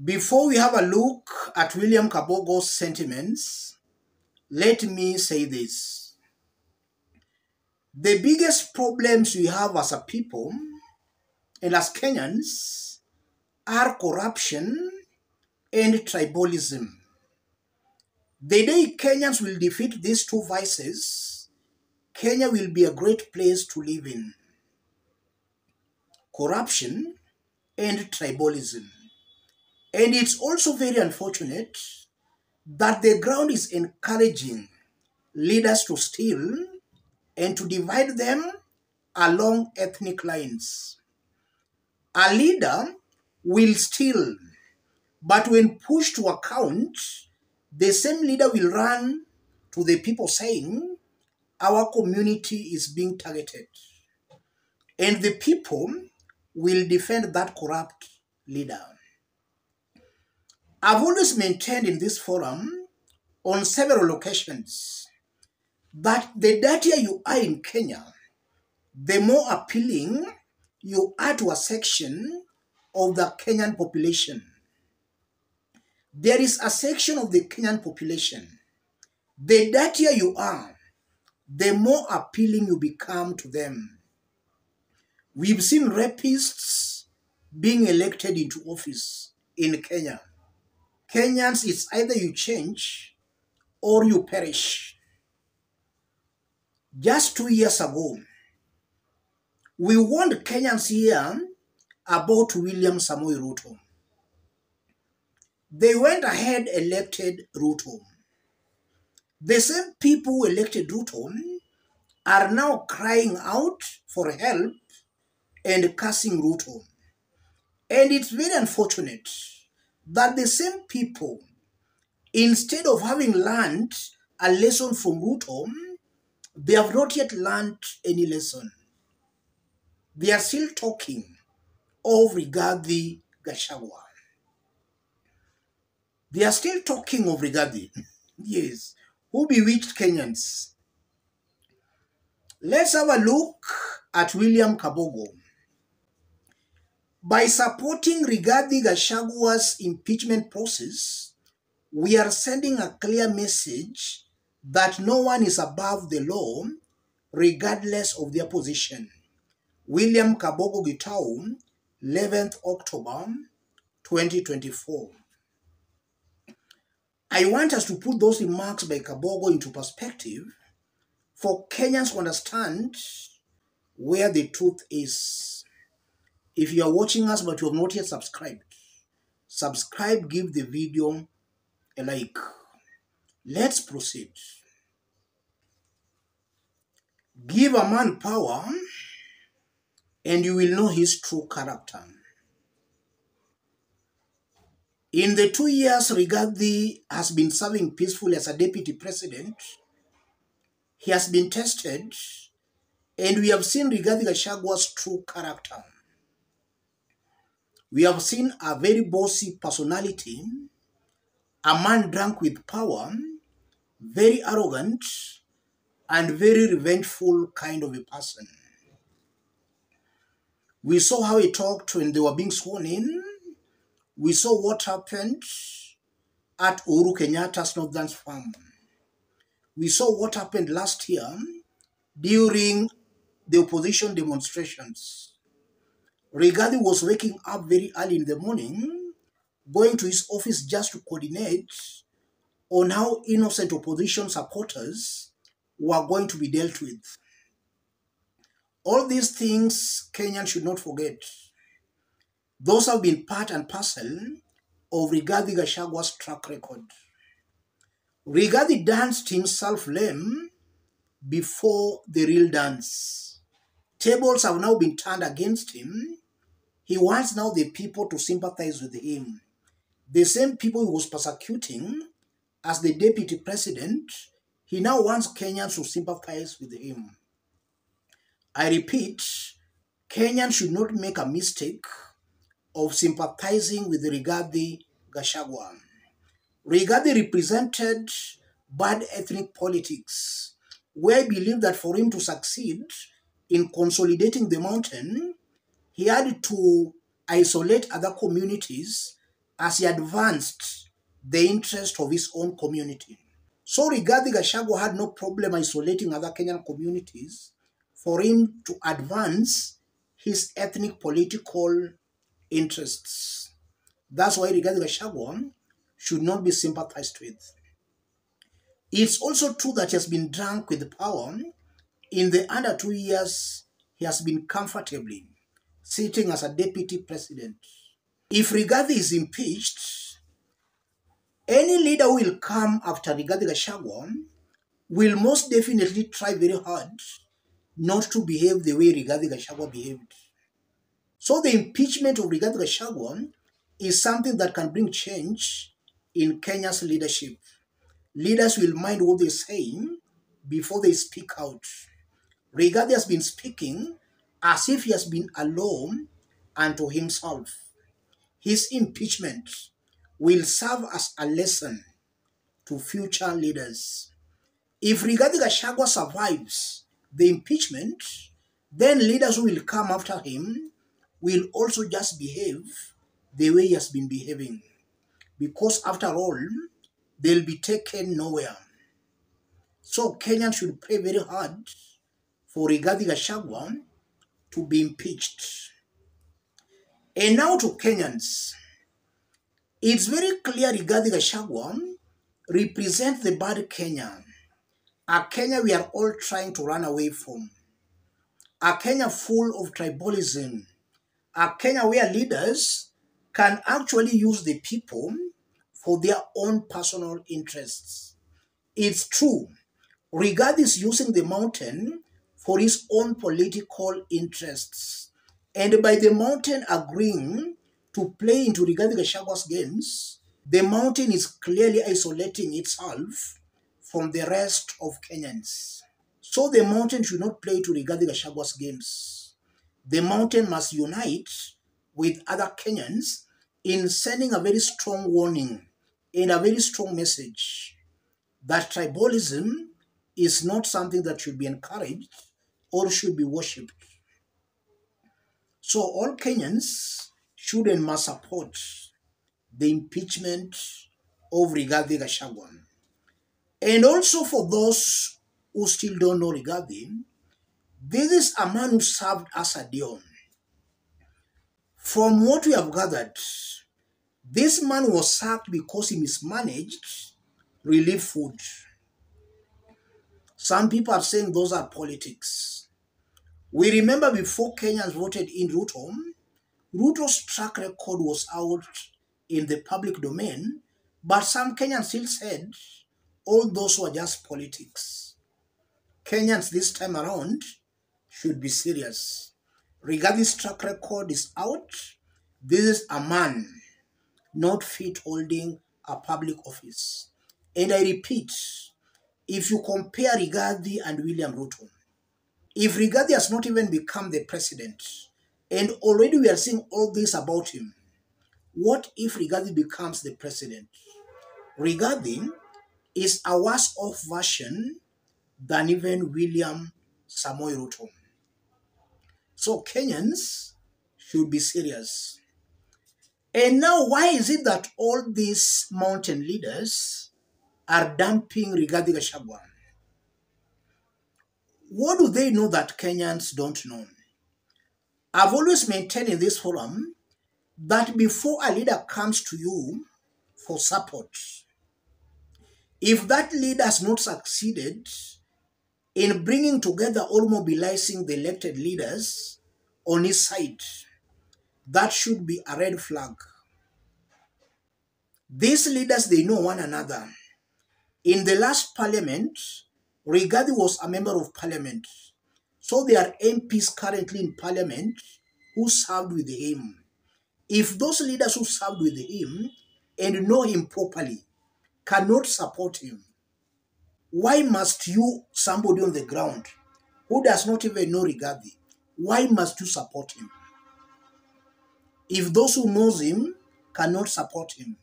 Before we have a look at William Kabogo's sentiments, let me say this. The biggest problems we have as a people and as Kenyans are corruption and tribalism. The day Kenyans will defeat these two vices, Kenya will be a great place to live in. Corruption and tribalism. And it's also very unfortunate that the ground is encouraging leaders to steal and to divide them along ethnic lines. A leader will steal, but when pushed to account, the same leader will run to the people saying, our community is being targeted. And the people will defend that corrupt leader. I've always maintained in this forum on several occasions that the dirtier you are in Kenya, the more appealing you are to a section of the Kenyan population. There is a section of the Kenyan population. The dirtier you are, the more appealing you become to them. We've seen rapists being elected into office in Kenya. Kenyans, it's either you change or you perish. Just 2 years ago, we warned Kenyans here about William Ruto. They went ahead elected Ruto. The same people who elected Ruto are now crying out for help and cursing Ruto. And it's very unfortunate that the same people, instead of having learned a lesson from Ruto, they have not yet learned any lesson. They are still talking of Rigathi Gachagua. They are still talking of Rigathi. Yes. Who bewitched Kenyans? Let's have a look at William Kabogo. By supporting Rigathi Gachagua's impeachment process, we are sending a clear message that no one is above the law, regardless of their position. William Kabogo Gitau, 11th October 2024. I want us to put those remarks by Kabogo into perspective for Kenyans to understand where the truth is. If you are watching us but you have not yet subscribed, subscribe, give the video a like. Let's proceed. Give a man power and you will know his true character. In the 2 years Rigathi has been serving peacefully as a deputy president, he has been tested and we have seen Rigathi Gachagua's true character. We have seen a very bossy personality, a man drunk with power, very arrogant, and very revengeful kind of a person. We saw how he talked when they were being sworn in. We saw what happened at Uhuru Kenyatta's Northern Farm. We saw what happened last year during the opposition demonstrations. Rigathi was waking up very early in the morning, going to his office just to coordinate on how innocent opposition supporters were going to be dealt with. All these things Kenyans should not forget. Those have been part and parcel of Rigathi Gachagua's track record. Rigathi danced himself lame before the real dance. Tables have now been turned against him. He wants now the people to sympathize with him. The same people he was persecuting as the deputy president, he now wants Kenyans to sympathize with him. I repeat, Kenyans should not make a mistake of sympathizing with Rigathi Gachagua. Rigathi represented bad ethnic politics, where I believe that for him to succeed in consolidating the mountain, he had to isolate other communities as he advanced the interest of his own community. So Rigathi Gachagua had no problem isolating other Kenyan communities for him to advance his ethnic political interests. That's why Rigathi Gachagua should not be sympathized with. It's also true that he has been drunk with power. In the under 2 years, he has been comfortably sitting as a deputy president. If Rigathi is impeached, any leader who will come after Rigathi Gachagua will most definitely try very hard not to behave the way Rigathi Gachagua behaved. So the impeachment of Rigathi Gachagua is something that can bring change in Kenya's leadership. Leaders will mind what they're saying before they speak out. Rigathi has been speaking as if he has been alone unto himself. His impeachment will serve as a lesson to future leaders. If Rigathi Gachagua survives the impeachment, then leaders who will come after him will also just behave the way he has been behaving. Because after all, they'll be taken nowhere. So Kenyans should pray very hard for Rigathi Gachagua to be impeached. And now to Kenyans. It's very clear Rigathi Gachagua represents the bad Kenya. A Kenya we are all trying to run away from. A Kenya full of tribalism. A Kenya where leaders can actually use the people for their own personal interests. It's true, Rigathi is using the mountain for his own political interests. And by the mountain agreeing to play into Rigathi Gachagua's games, the mountain is clearly isolating itself from the rest of Kenyans. So the mountain should not play to Rigathi Gachagua's games. The mountain must unite with other Kenyans in sending a very strong warning and a very strong message that tribalism is not something that should be encouraged or should be worshipped. So all Kenyans should and must support the impeachment of Rigathi Gachagua. And also for those who still don't know Rigathi, this is a man who served as a Dion. From what we have gathered, this man was sacked because he mismanaged relief food. Some people are saying those are politics. We remember before Kenyans voted in Ruto, Ruto's track record was out in the public domain, but some Kenyans still said all those were just politics. Kenyans this time around should be serious. Rigathi's track record is out. This is a man not fit holding a public office. And I repeat, if you compare Rigathi and William Ruto, if Rigathi has not even become the president, and already we are seeing all this about him, what if Rigathi becomes the president? Rigathi is a worse off version than even William Samoei Ruto. So Kenyans should be serious. And now why is it that all these mountain leaders are dumping Rigathi Gachagua? What do they know that Kenyans don't know? I've always maintained in this forum that before a leader comes to you for support, if that leader has not succeeded in bringing together or mobilizing the elected leaders on his side, that should be a red flag. These leaders, they know one another. In the last parliament, Rigathi was a member of parliament. So there are MPs currently in parliament who served with him. If those leaders who served with him and know him properly cannot support him, why must you, somebody on the ground who does not even know Rigathi, why must you support him? If those who knows him cannot support him,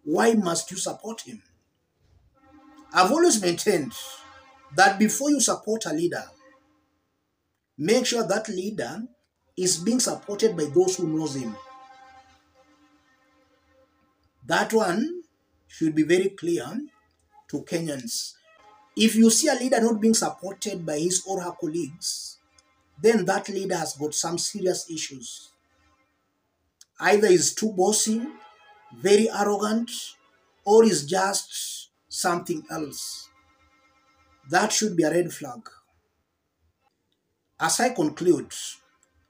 why must you support him? I've always maintained that before you support a leader, make sure that leader is being supported by those who knows him. That one should be very clear to Kenyans. If you see a leader not being supported by his or her colleagues, then that leader has got some serious issues. Either is too bossy, very arrogant, or is just something else. That should be a red flag. As I conclude,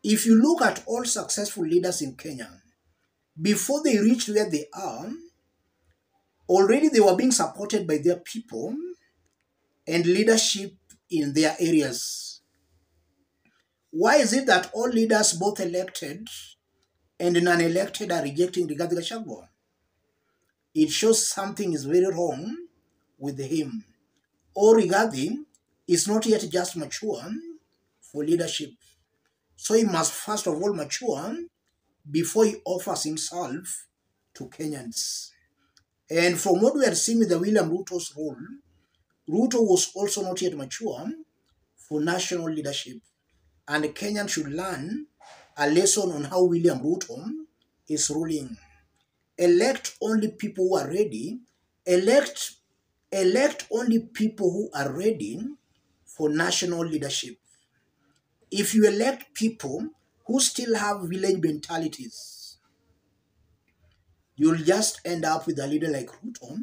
if you look at all successful leaders in Kenya, before they reached where they are, already they were being supported by their people and leadership in their areas. Why is it that all leaders, both elected and non-elected, are rejecting Rigathi Gachagua? It shows something is very wrong with him. Or Rigathi is not yet just mature for leadership. So he must first of all mature before he offers himself to Kenyans. And from what we are seeing with the William Ruto's role, Ruto was also not yet mature for national leadership. And Kenyans should learn a lesson on how William Ruto is ruling. Elect only people who are ready. Elect only people who are ready for national leadership. If you elect people who still have village mentalities, you'll just end up with a leader like Ruto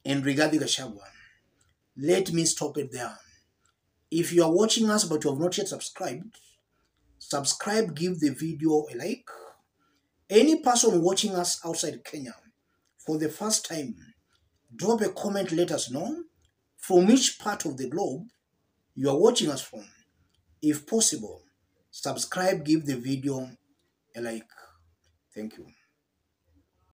and Rigathi Gachagua. Let me stop it there. If you are watching us but you have not yet subscribed, subscribe, give the video a like. Any person watching us outside Kenya for the first time, drop a comment, let us know from which part of the globe you are watching us from. If possible, subscribe, give the video a like. Thank you.